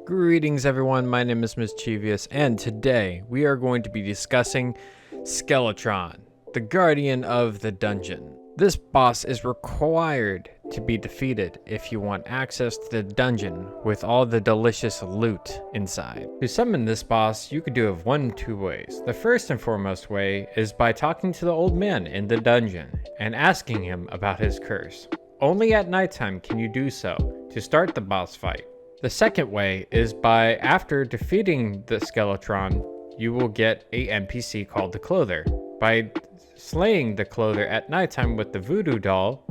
Greetings everyone, my name is Mischievous, and today we are going to be discussing Skeletron, the guardian of the dungeon. This boss is required to be defeated if you want access to the dungeon with all the delicious loot inside. To summon this boss, you could do it one of two ways. The first and foremost way is by talking to the old man in the dungeon and asking him about his curse. Only at nighttime can you do so to start the boss fight. The second way is by after defeating the Skeletron, you will get a NPC called the Clother. By slaying the Clother at nighttime with the voodoo doll,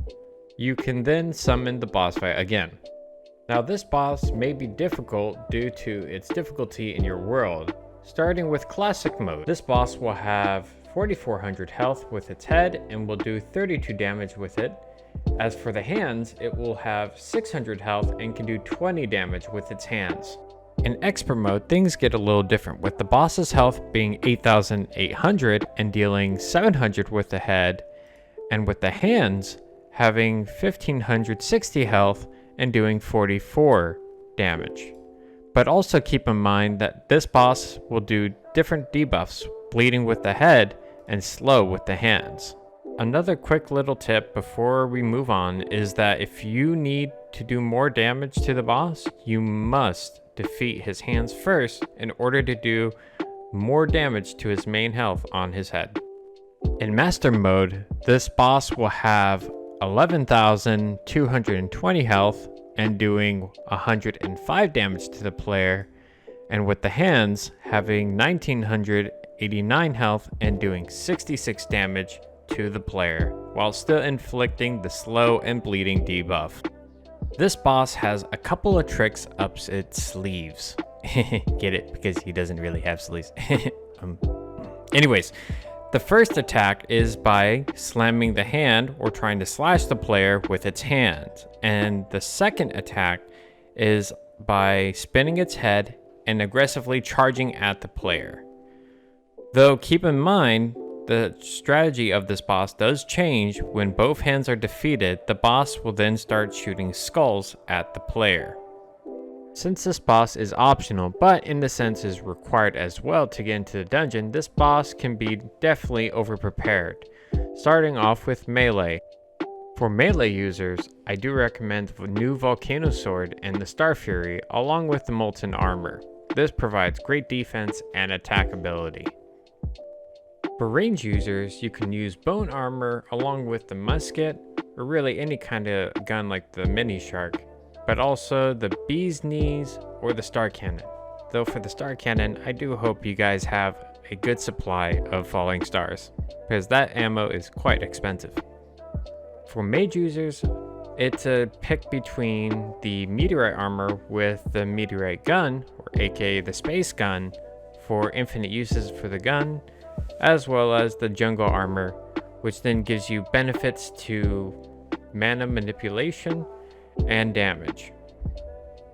you can then summon the boss fight again. Now this boss may be difficult due to its difficulty in your world. Starting with classic mode, this boss will have 4400 health with its head and will do 32 damage with it. As for the hands, it will have 600 health and can do 20 damage with its hands. In expert mode, things get a little different, with the boss's health being 8,800 and dealing 700 with the head, and with the hands having 1,560 health and doing 44 damage. But also keep in mind that this boss will do different debuffs, bleeding with the head and slow with the hands. Another quick little tip before we move on is that if you need to do more damage to the boss, you must defeat his hands first in order to do more damage to his main health on his head. In master mode, this boss will have 11,220 health and doing 105 damage to the player, and with the hands having 1,989 health and doing 66 damage to the player, while still inflicting the slow and bleeding debuff. This boss has a couple of tricks up its sleeves. Get it? Because he doesn't really have sleeves. Anyways, the first attack is by slamming the hand or trying to slash the player with its hand. And the second attack is by spinning its head and aggressively charging at the player. Though keep in mind, the strategy of this boss does change. When both hands are defeated, the boss will then start shooting skulls at the player. Since this boss is optional, but in the sense is required as well to get into the dungeon, this boss can be definitely overprepared. Starting off with melee. For melee users, I do recommend the new Volcano Sword and the Star Fury along with the Molten Armor. This provides great defense and attack ability. For range users, you can use Bone Armor along with the musket, or really any kind of gun like the Mini Shark, but also the Bee's Knees or the Star Cannon. Though for the Star Cannon, I do hope you guys have a good supply of falling stars, because that ammo is quite expensive. For mage users, it's a pick between the Meteorite Armor with the Meteorite Gun, or aka the Space Gun, for infinite uses for the gun, as well as the Jungle Armor, which then gives you benefits to mana manipulation and damage.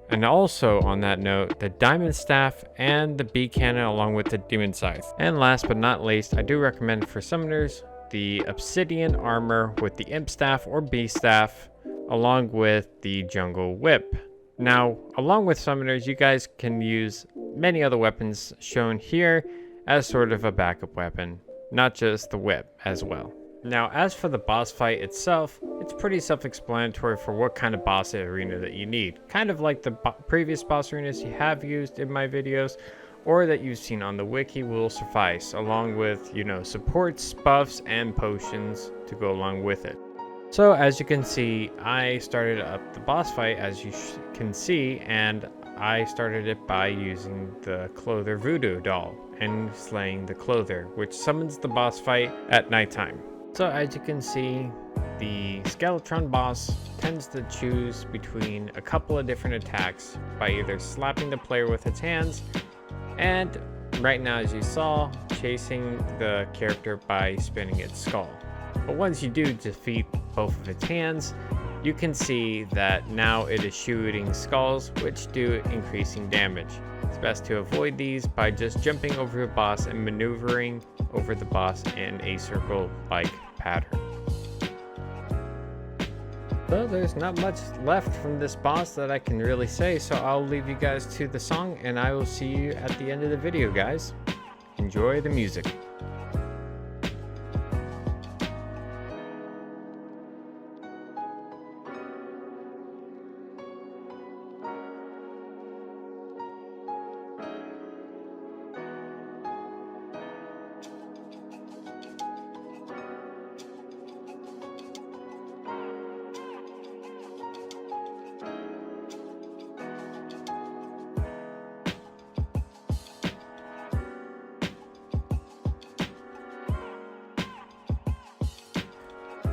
And also on that note, the Diamond Staff and the Bee Cannon along with the Demon Scythe. And last but not least, I do recommend for summoners the Obsidian Armor with the Imp Staff or Bee Staff along with the Jungle Whip. Now, along with summoners, you guys can use many other weapons shown here as sort of a backup weapon, not just the whip as well. Now, as for the boss fight itself, it's pretty self-explanatory for what kind of boss arena that you need. Kind of like the previous boss arenas you have used in my videos, or that you've seen on the wiki will suffice, along with, supports, buffs, and potions to go along with it. So as you can see, I started up the boss fight as you can see, and I started it by using the Clother voodoo doll and slaying the Clother, which summons the boss fight at nighttime. So as you can see, the Skeletron boss tends to choose between a couple of different attacks by either slapping the player with its hands, and right now as you saw, chasing the character by spinning its skull. But once you do defeat both of its hands, you can see that now it is shooting skulls, which do increasing damage. It's best to avoid these by just jumping over the boss and maneuvering over the boss in a circle-like pattern. Well, there's not much left from this boss that I can really say, so I'll leave you guys to the song, and I will see you at the end of the video, guys. Enjoy the music.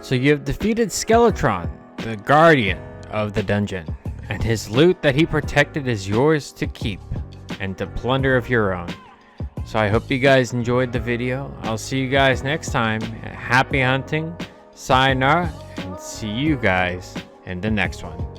So you have defeated Skeletron, the guardian of the dungeon, and his loot that he protected is yours to keep and to plunder of your own. So I hope you guys enjoyed the video. I'll see you guys next time. Happy hunting, sayonara, and see you guys in the next one.